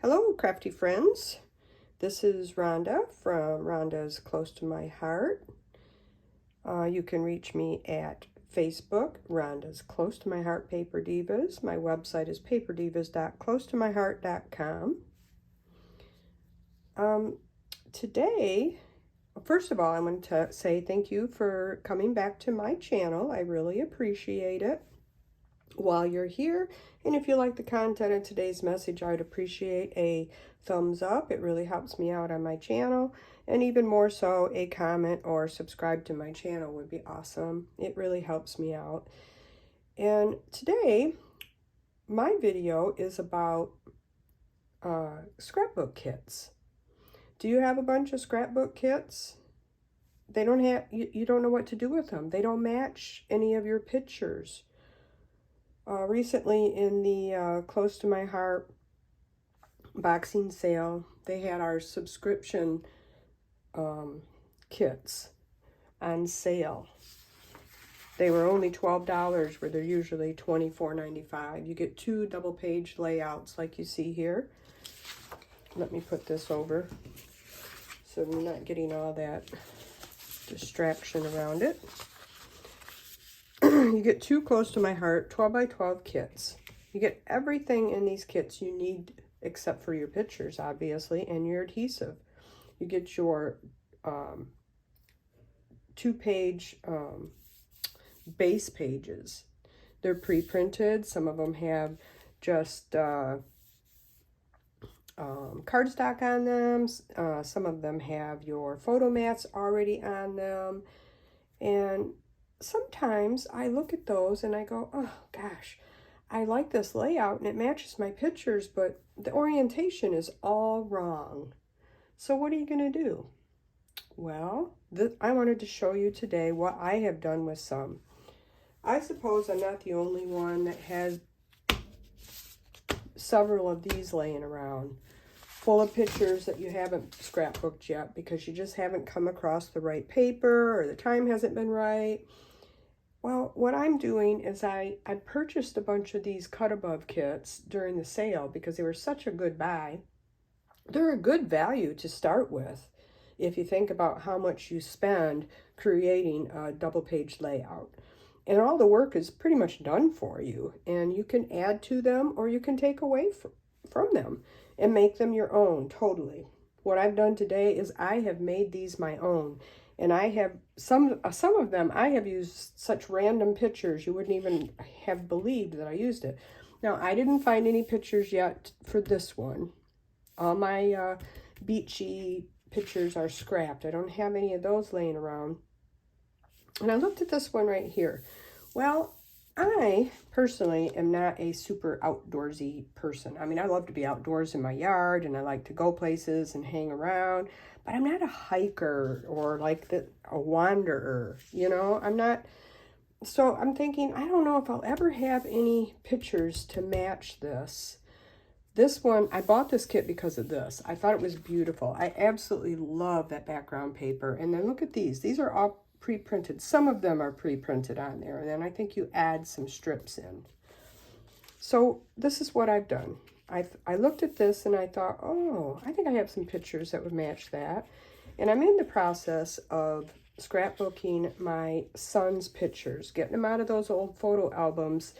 Hello, crafty friends. This is Rhonda from Rhonda's Close to My Heart. You can reach me at Facebook, Rhonda's Close to My Heart Paper Divas. My website is paperdivas.closetomyheart.com. Today, first of all, I want to say thank you for coming back to my channel. I really appreciate it. While you're here, and if you like the content of today's message, I'd appreciate a thumbs up. It really helps me out on my channel, and even more so, a comment or subscribe to my channel would be awesome. It really helps me out. And today, my video is about scrapbook kits. Do you have a bunch of scrapbook kits? They don't have, you don't know what to do with them. They don't match any of your pictures. Recently in the Close to My Heart boxing sale, they had our subscription kits on sale. They were only $12 where they're usually $24.95. You get 2 double page layouts like you see here. Let me put this over so we're not getting all that distraction around it. You get 2 Close to My Heart 12 by 12 kits. You get everything in these kits you need except for your pictures, obviously, and your adhesive. You get your 2-page base pages. They're pre-printed. Some of them have just cardstock on them. Some of them have your photo mats already on them. And sometimes I look at those and I go, oh gosh, I like this layout and it matches my pictures, but the orientation is all wrong. So what are you going to do? Well, I wanted to show you today what I have done with some. I suppose I'm not the only one that has several of these laying around, full of pictures that you haven't scrapbooked yet because you just haven't come across the right paper or the time hasn't been right. Well, what I'm doing is I purchased a bunch of these cut above kits during the sale because they were such a good buy. They're a good value to start with if you think about how much you spend creating a double page layout. And all the work is pretty much done for you, and you can add to them or you can take away from them and make them your own totally. What I've done today is I have made these my own. And I have some of them, I have used such random pictures you wouldn't even have believed that I used it. Now, I didn't find any pictures yet for this one. All my beachy pictures are scrapped. I don't have any of those laying around. And I looked at this one right here. Well, I personally am not a super outdoorsy person. I mean, I love to be outdoors in my yard and I like to go places and hang around, but I'm not a hiker or like a wanderer, you know, I'm not. So I'm thinking, I don't know if I'll ever have any pictures to match this. This one, I bought this kit because of this. I thought it was beautiful. I absolutely love that background paper. And then look at these. These are all pre-printed. Some of them are pre-printed on there, and then I think you add some strips in. So this is what I've done. I looked at this and I thought, oh, I think I have some pictures that would match that. And I'm in the process of scrapbooking my son's pictures, getting them out of those old photo albums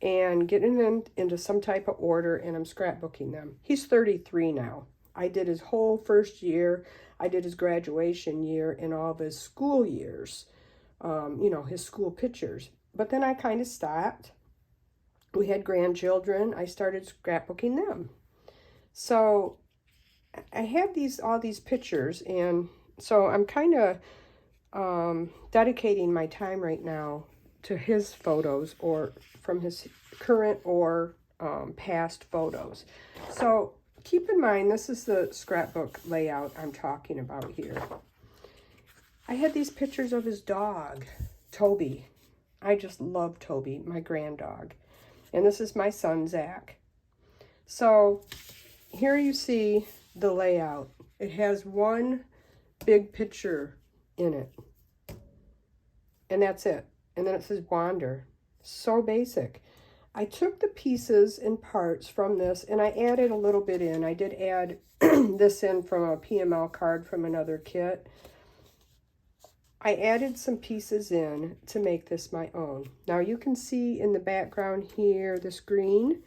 and getting them into some type of order, and I'm scrapbooking them. He's 33 now. I did his whole first year. I did his graduation year and all of his school years, you know, his school pictures. But then I kind of stopped. We had grandchildren. I started scrapbooking them. So I have all these pictures, and so I'm kind of dedicating my time right now to his photos or from his current or past photos. So keep in mind, this is the scrapbook layout I'm talking about here. I had these pictures of his dog, Toby. I just love Toby, my grand dog. And this is my son, Zach. So here you see the layout. It has one big picture in it. And that's it. And then it says wander. So basic. I took the pieces and parts from this and I added a little bit in. I did add this in from a PML card from another kit. I added some pieces in to make this my own. Now you can see in the background here, this green,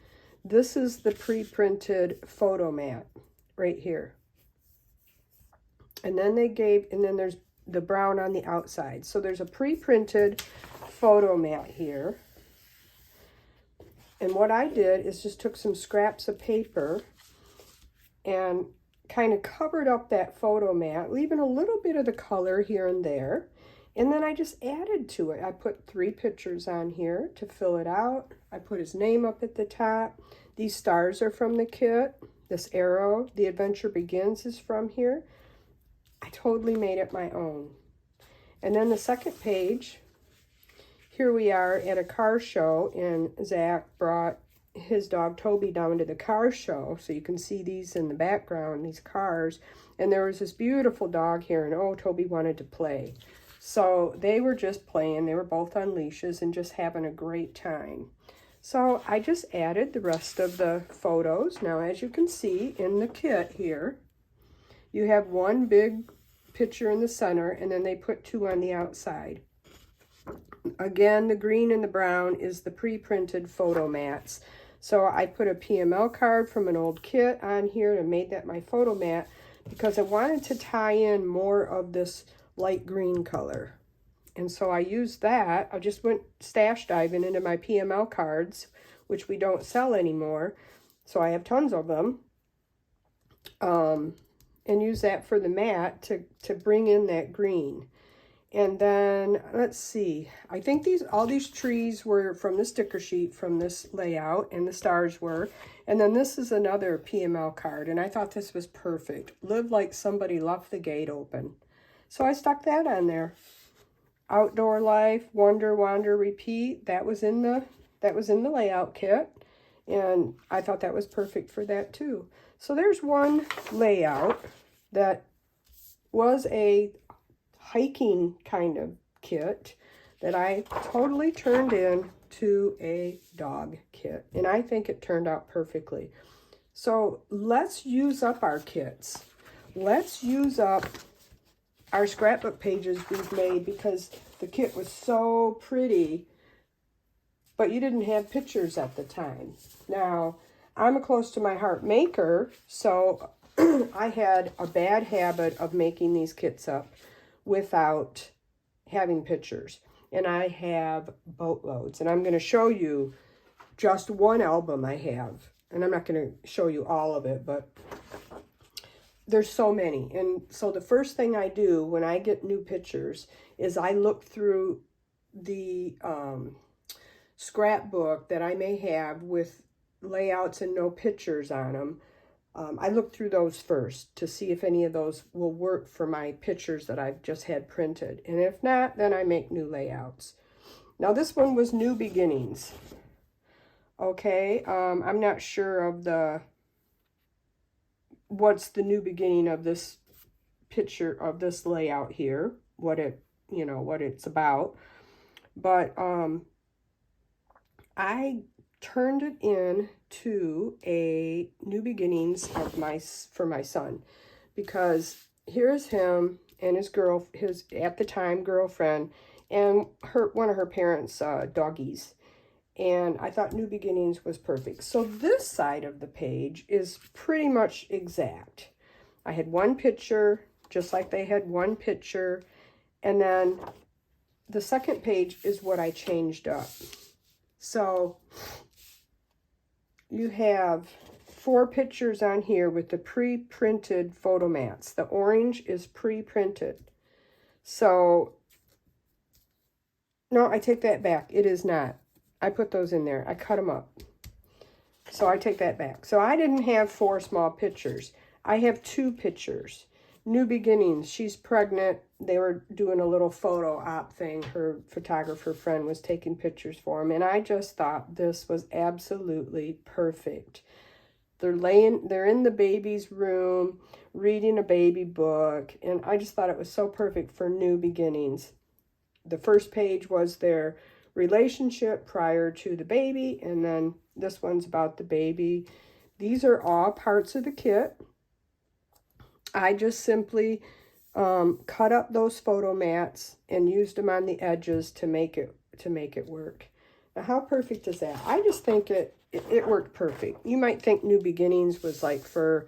this is the pre-printed photo mat right here. And then there's the brown on the outside. So there's a pre-printed photo mat here. And what I did is just took some scraps of paper and kind of covered up that photo mat, leaving a little bit of the color here and there. And then I just added to it. I put 3 pictures on here to fill it out. I put his name up at the top. These stars are from the kit. This arrow, The Adventure Begins, is from here. I totally made it my own. And then the second page, here we are at a car show, and Zach brought his dog Toby down to the car show. So you can see these in the background, these cars. And there was this beautiful dog here, and oh, Toby wanted to play. So they were just playing. They were both on leashes and just having a great time. So I just added the rest of the photos. Now, as you can see in the kit here, you have one big picture in the center, and then they put 2 on the outside. Again, the green and the brown is the pre-printed photo mats. So I put a PML card from an old kit on here and made that my photo mat because I wanted to tie in more of this light green color. And so I used that. I just went stash diving into my PML cards, which we don't sell anymore. So I have tons of them. And use that for the mat to bring in that green. And then, let's see, I think all these trees were from the sticker sheet from this layout, and the stars were. And then this is another PML card, and I thought this was perfect. Live like somebody left the gate open. So I stuck that on there. Outdoor life, wonder, wander, repeat. That was in the layout kit, and I thought that was perfect for that too. So there's one layout that was a hiking kind of kit that I totally turned into a dog kit, and I think it turned out perfectly. So let's use up our kits. Let's use up our scrapbook pages we've made because the kit was so pretty, but you didn't have pictures at the time. Now, I'm a close to my heart maker, so I had a bad habit of making these kits up without having pictures. And I have boatloads. And I'm going to show you just one album I have. And I'm not going to show you all of it, but there's so many. And so the first thing I do when I get new pictures is I look through the scrapbook that I may have with layouts and no pictures on them. I look through those first to see if any of those will work for my pictures that I've just had printed. And if not, then I make new layouts. Now this one was New Beginnings. Okay, I'm not sure of what's the new beginning of this picture of this layout here, what it's about. But I turned it in to a New Beginnings for my son, because here's him and his at the time girlfriend and one of her parents' doggies, and I thought New Beginnings was perfect. So this side of the page is pretty much exact. I had one picture, just like they had one picture, and then the second page is what I changed up. So you have 4 pictures on here with the pre-printed photo mats. The orange is pre-printed. So, no, I take that back. It is not. I put those in there. I cut them up. So I take that back. So I didn't have 4 small pictures. I have 2 pictures. New Beginnings. She's pregnant. They were doing a little photo op thing. Her photographer friend was taking pictures for them. And I just thought this was absolutely perfect. They're in the baby's room, reading a baby book. And I just thought it was so perfect for New Beginnings. The first page was their relationship prior to the baby, and then this one's about the baby. These are all parts of the kit. I just simply cut up those photo mats and used them on the edges to make it work. Now, how perfect is that? I just think it worked perfect. You might think New Beginnings was like for,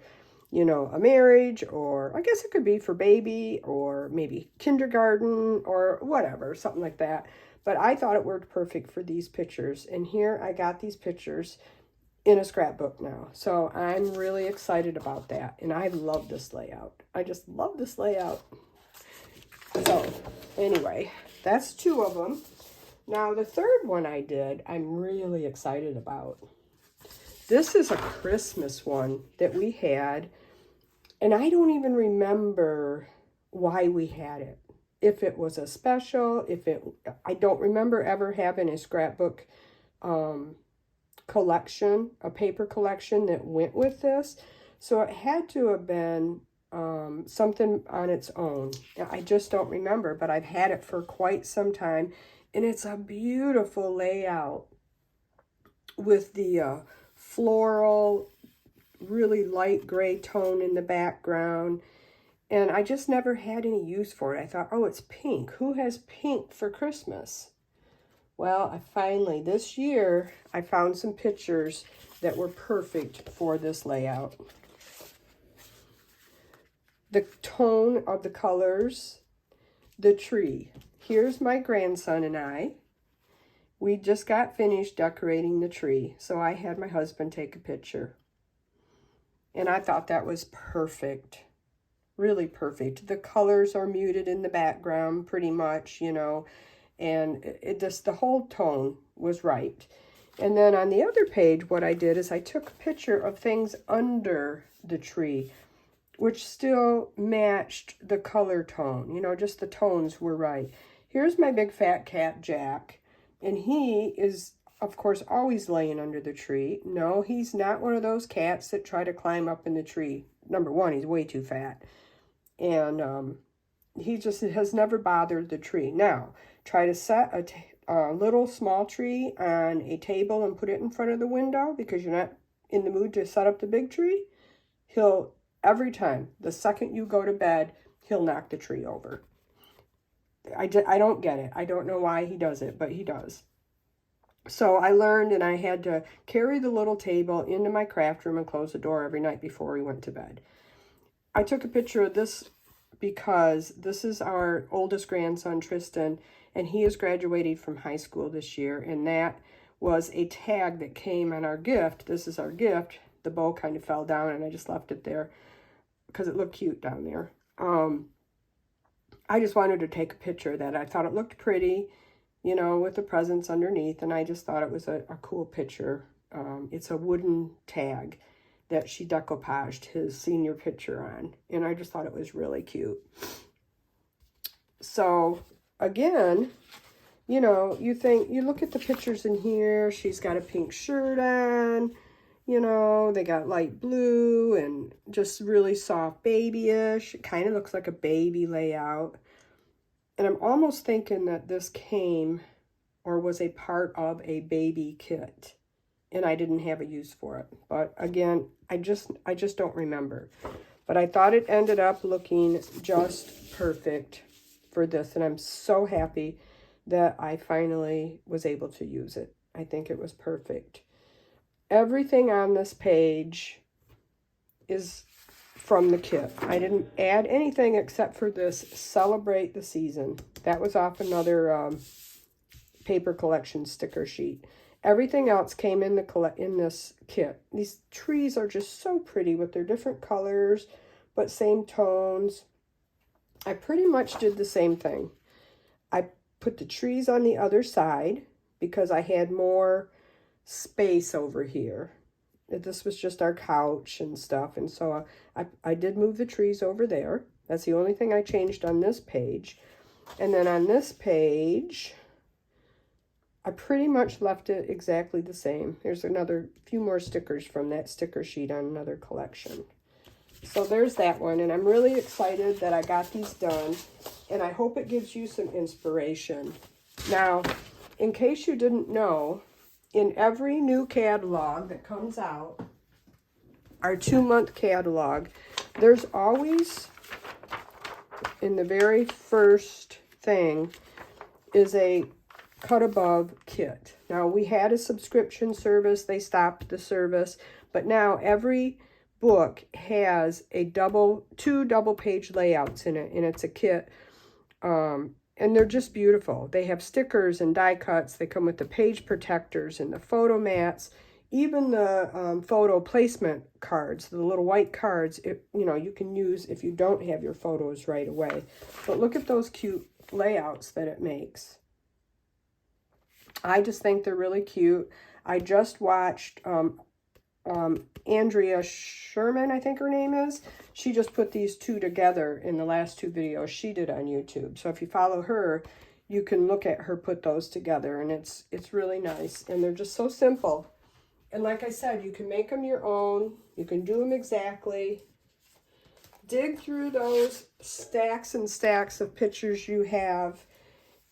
you know, a marriage, or I guess it could be for baby, or maybe kindergarten, or whatever, something like that. But I thought it worked perfect for these pictures. And here I got these pictures in a scrapbook now. So I'm really excited about that. And I love this layout. I just love this layout. So anyway, that's 2 of them. Now the third one I did, I'm really excited about. This is a Christmas one that we had, and I don't even remember why we had it. If it was a special, I don't remember ever having a scrapbook collection, a paper collection that went with this. So it had to have been something on its own. I just don't remember, but I've had it for quite some time. And it's a beautiful layout with the floral, really light gray tone in the background. And I just never had any use for it. I thought, oh, it's pink. Who has pink for Christmas? Well, I finally, this year, I found some pictures that were perfect for this layout. The tone of the colors, the tree. Here's my grandson and I. We just got finished decorating the tree, so I had my husband take a picture. And I thought that was perfect. Really perfect. The colors are muted in the background pretty much, you know, and it just, the whole tone was right. And then on the other page, what I did is I took a picture of things under the tree, which still matched the color tone, you know, just the tones were right. Here's my big fat cat, Jack, and he is, of course, always laying under the tree. No, he's not one of those cats that try to climb up in the tree. Number one, he's way too fat. And he just has never bothered the tree. Now, try to set a little small tree on a table and put it in front of the window because you're not in the mood to set up the big tree. He'll, every time, the second you go to bed, he'll knock the tree over. I don't get it. I don't know why he does it, but he does. So I learned, and I had to carry the little table into my craft room and close the door every night before we went to bed. I took a picture of this because this is our oldest grandson, Tristan, and he is graduating from high school this year, and that was a tag that came on our gift. This is our gift. The bow kind of fell down, and I just left it there because it looked cute down there. I just wanted to take a picture of that. I thought it looked pretty, you know, with the presents underneath, and I just thought it was a cool picture. It's a wooden tag that she decoupaged his senior picture on, and I just thought it was really cute. So, again, you know, you look at the pictures in here, she's got a pink shirt on, you know, they got light blue and just really soft babyish. It kind of looks like a baby layout. And I'm almost thinking that this came or was a part of a baby kit, and I didn't have a use for it. But again, I just don't remember. But I thought it ended up looking just perfect for this, and I'm so happy that I finally was able to use it. I think it was perfect. Everything on this page is from the kit. I didn't add anything except for this Celebrate the Season. That was off another paper collection sticker sheet. Everything else came in this kit. These trees are just so pretty with their different colors, but same tones. I pretty much did the same thing. I put the trees on the other side because I had more space over here. This was just our couch and stuff, and so I did move the trees over there. That's the only thing I changed on this page. And then on this page, I pretty much left it exactly the same. There's another few more stickers from that sticker sheet on another collection. So there's that one, and I'm really excited that I got these done, and I hope it gives you some inspiration. Now, in case you didn't know, in every new catalog that comes out, our 2-month catalog, there's always, in the very first thing, is a cut above kit. Now, we had a subscription service. They stopped the service. But now every book has a two double page layouts in it, and it's a kit. And they're just beautiful. They have stickers and die cuts. They come with the page protectors and the photo mats, even the photo placement cards, the little white cards, you can use if you don't have your photos right away. But look at those cute layouts that it makes. I just think they're really cute. I just watched Andrea Sherman, I think her name is. She just put these two together in the last 2 videos she did on YouTube. So if you follow her, you can look at her put those together, and it's really nice. And they're just so simple. And like I said, you can make them your own. You can do them exactly. Dig through those stacks and stacks of pictures you have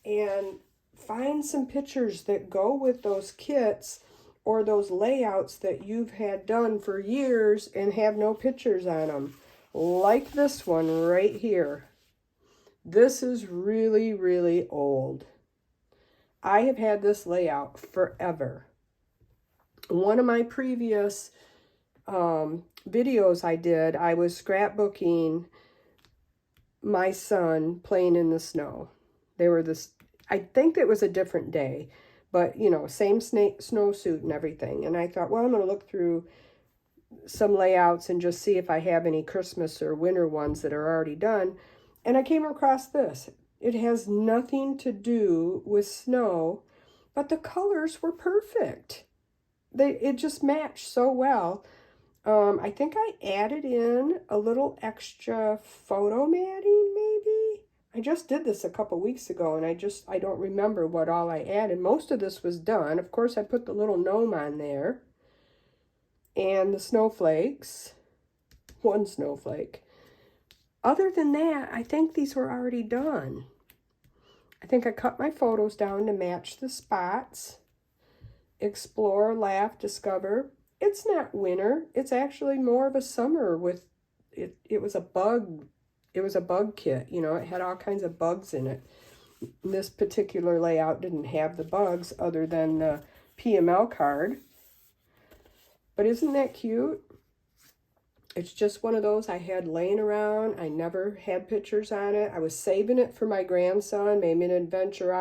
and find some pictures that go with those kits or those layouts that you've had done for years and have no pictures on them. Like this one right here. This is really, really old. I have had this layout forever. One of my previous videos I was scrapbooking my son playing in the snow. I think it was a different day, but, same snowsuit and everything. And I thought, well, I'm going to look through some layouts and just see if I have any Christmas or winter ones that are already done. And I came across this. It has nothing to do with snow, but the colors were perfect. It just matched so well. I think I added in a little extra photo matting, maybe. I just did this a couple weeks ago, and I don't remember what all I added. Most of this was done. Of course, I put the little gnome on there. And the snowflakes. 1 snowflake. Other than that, I think these were already done. I think I cut my photos down to match the spots. Explore, laugh, discover. It's not winter. It's actually more of a summer with it. It was a bug kit. It had all kinds of bugs in it. This particular layout didn't have the bugs other than the PML card. But isn't that cute? It's just one of those I had laying around. I never had pictures on it. I was saving it for my grandson, maybe an adventure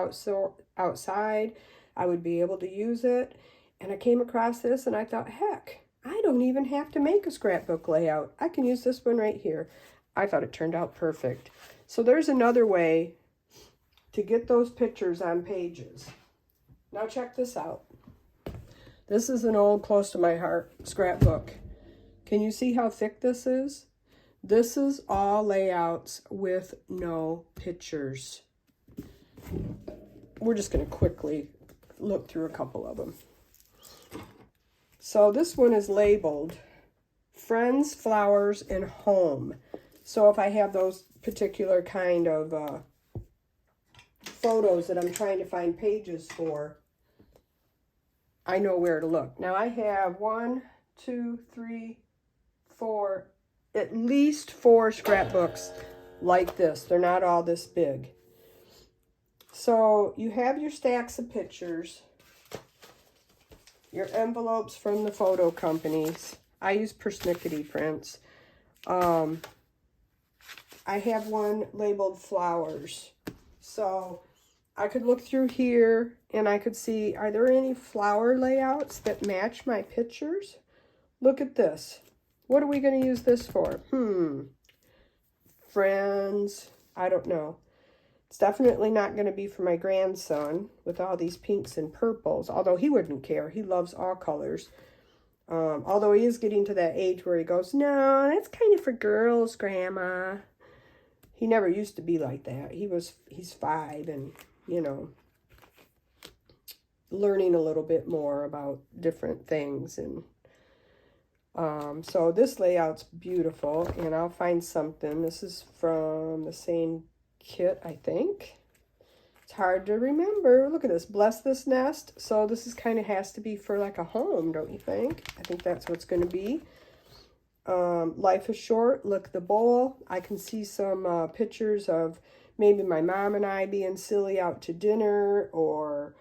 outside. I would be able to use it. And I came across this and I thought, heck, I don't even have to make a scrapbook layout. I can use this one right here. I thought it turned out perfect. So there's another way to get those pictures on pages. Now check this out. This is an old, close to my heart scrapbook. Can you see how thick this is? This is all layouts with no pictures. We're just going to quickly look through a couple of them. So this one is labeled Friends, Flowers, and Home. So if I have those particular kind of photos that I'm trying to find pages for, I know where to look. Now I have 1, 2, 3, 4, at least 4 scrapbooks like this. They're not all this big. So you have your stacks of pictures, your envelopes from the photo companies. I use persnickety prints. I have one labeled flowers. So I could look through here and I could see, are there any flower layouts that match my pictures? Look at this. What are we going to use this for? Friends. I don't know. It's definitely not going to be for my grandson with all these pinks and purples, although he wouldn't care. He loves all colors. Although he is getting to that age where he goes, no, that's kind of for girls, Grandma. He never used to be like that. He's 5 and, learning a little bit more about different things. And so this layout's beautiful, and I'll find something. This is from the same kit, I think. It's hard to remember. Look at this. Bless this nest. So this is kind of has to be for like a home, don't you think? I think that's what it's going to be. Life is short. Look, the bowl. I can see some pictures of maybe my mom and I being silly out to dinner, or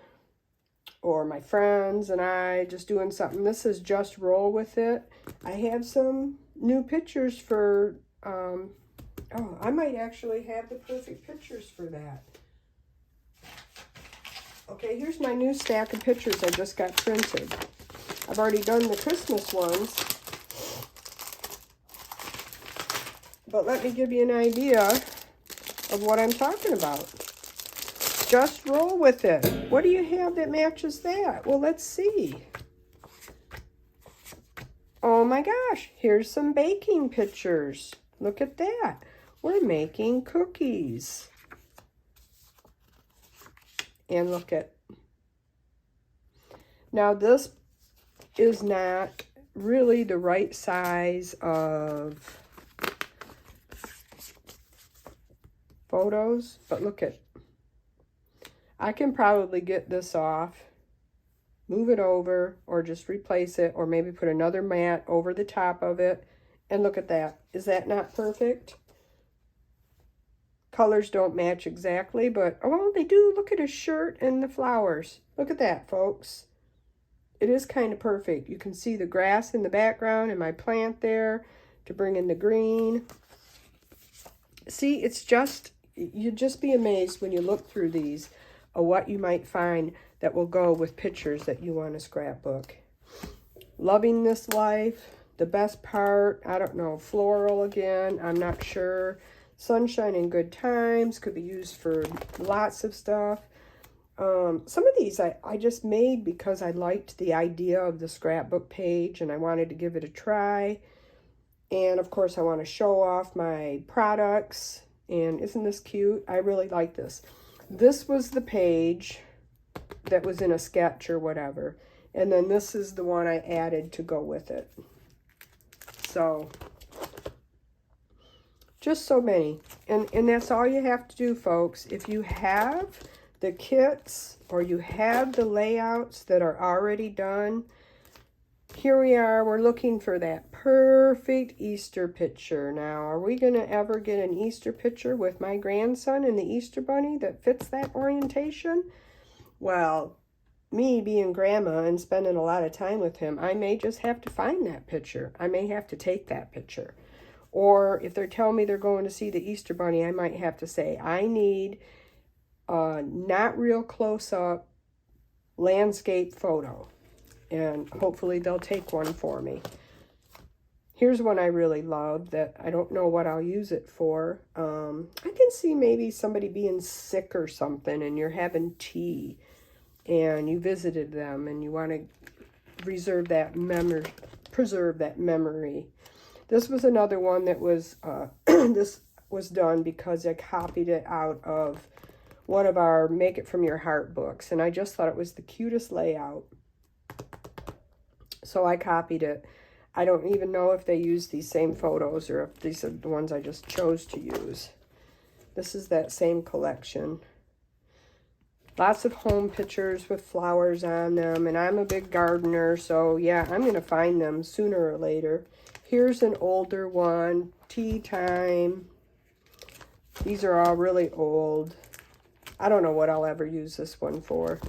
my friends and I just doing something. This is just roll with it. I have some new pictures for, oh, I might actually have the perfect pictures for that. Okay, here's my new stack of pictures I just got printed. I've already done the Christmas ones, but let me give you an idea of what I'm talking about. Just roll with it. What do you have that matches that? Well, let's see. Oh my gosh, here's some baking pictures. Look at that. We're making cookies. And look at, now this is not really the right size of photos, but look at, I can probably get this off, move it over, or just replace it, or maybe put another mat over the top of it. And look at that. Is that not perfect? Colors don't match exactly, but, oh, well, they do. Look at his shirt and the flowers. Look at that, folks. It is kind of perfect. You can see the grass in the background and my plant there to bring in the green. See, it's just, you'd just be amazed when you look through these of what you might find that will go with pictures that you want to scrapbook. Loving this life. The best part, I don't know, floral again, I'm not sure. Sunshine and good times, could be used for lots of stuff. Some of these I just made because I liked the idea of the scrapbook page and I wanted to give it a try. And of course I want to show off my products. And isn't this cute? I really like this. This was the page that was in a sketch or whatever. And then this is the one I added to go with it. So, just so many. And that's all you have to do, folks. If you have the kits or you have the layouts that are already done, here we are. We're looking for that perfect Easter picture. Now, are we going to ever get an Easter picture with my grandson and the Easter bunny that fits that orientation? Well, me being grandma and spending a lot of time with him, I may just have to find that picture. I may have to take that picture. Or if they're telling me they're going to see the Easter bunny, I might have to say, I need a not real close-up landscape photo. And hopefully they'll take one for me. Here's one I really love that I don't know what I'll use it for. I can see maybe somebody being sick or something and you're having tea and you visited them and you want to preserve that memory. This was another one that was, this was done because I copied it out of one of our Make It From Your Heart books. And I just thought it was the cutest layout. So I copied it. I don't even know if they use these same photos or if these are the ones I just chose to use. This is that same collection. Lots of home pictures with flowers on them. And I'm a big gardener, so yeah, I'm going to find them sooner or later. Here's an older one, tea time. These are all really old. I don't know what I'll ever use this one for.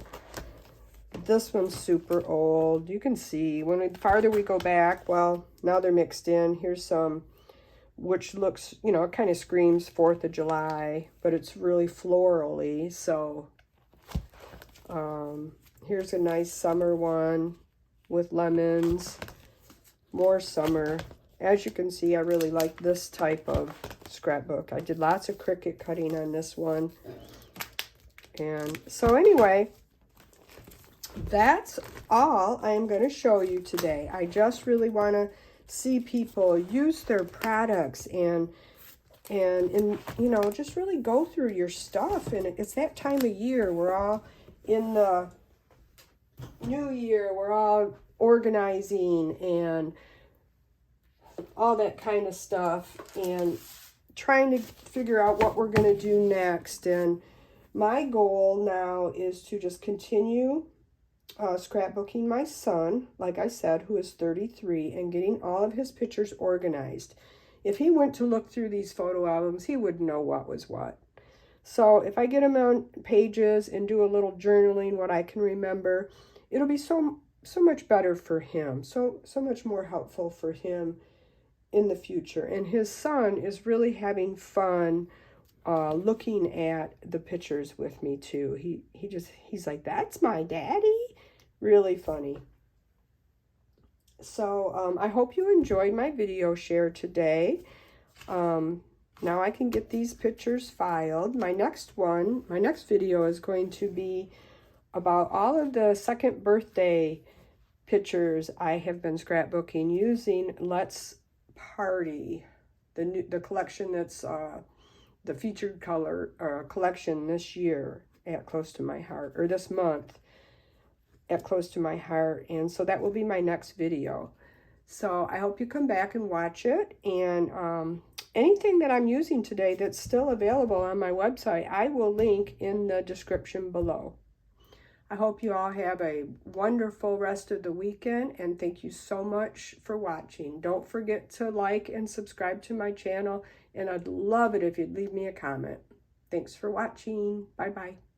This one's super old. You can see when the farther we go back, well, now they're mixed in. Here's some, which looks, you know, it kind of screams 4th of July, but it's really florally. So here's a nice summer one with lemons. More summer. As you can see, I really like this type of scrapbook. I did lots of Cricut cutting on this one. And so anyway, that's all I'm going to show you today. I just really want to see people use their products and you know, just really go through your stuff. And it's that time of year. We're all in the new year. We're all organizing and all that kind of stuff and trying to figure out what we're going to do next. And My goal now is to just continue scrapbooking my son, like I said, who is 33, and getting all of his pictures organized. If he went to look through these photo albums, he would know what was what. So if I get him on pages and do a little journaling, what I can remember, it'll be so much better for him, so much more helpful for him in the future. And his son is really having fun looking at the pictures with me too. He's like, that's my daddy. Really funny. So I hope you enjoyed my video share today. Now I can get these pictures filed. My next video is going to be about all of the second birthday pictures I have been scrapbooking using Let's Party, the collection that's the featured color collection this year at Close to My Heart, or this month at Close to My Heart. And so that will be my next video. So I hope you come back and watch it. And anything that I'm using today that's still available on my website, I will link in the description below. I hope you all have a wonderful rest of the weekend, and thank you so much for watching. Don't forget to like and subscribe to my channel, and I'd love it if you'd leave me a comment. Thanks for watching. Bye-bye.